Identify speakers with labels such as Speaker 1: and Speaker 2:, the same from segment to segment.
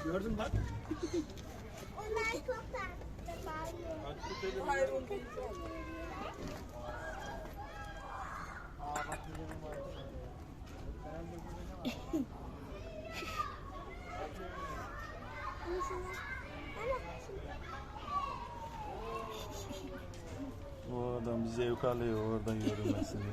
Speaker 1: Gördün mü bak.
Speaker 2: Onlar çok tatlı.
Speaker 3: Hayır onu değil.
Speaker 4: O adam bize zevk alıyor oradan yürümesin ya.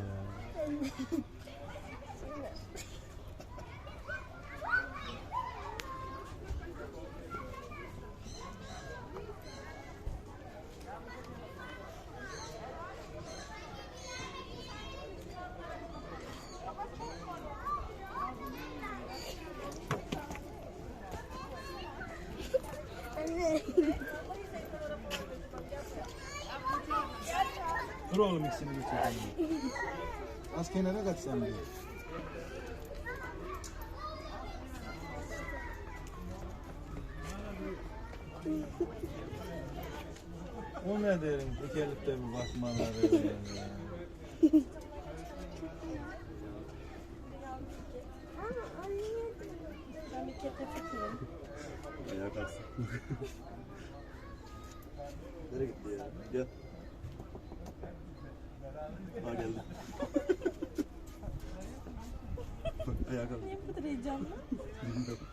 Speaker 1: Dur oğlum ikisini götüreyim. Az kenara kaç sen diyor.
Speaker 4: O ne derim tekerlikte bir bakmaları ya.
Speaker 2: Ben bir kete tutayım.
Speaker 4: Ayağa kalksın. Nereye gitti ya? Gel. Ha geldi. Ayağa kalk.
Speaker 3: Niye bu kadar heyecanlı?
Speaker 4: Bilmiyorum.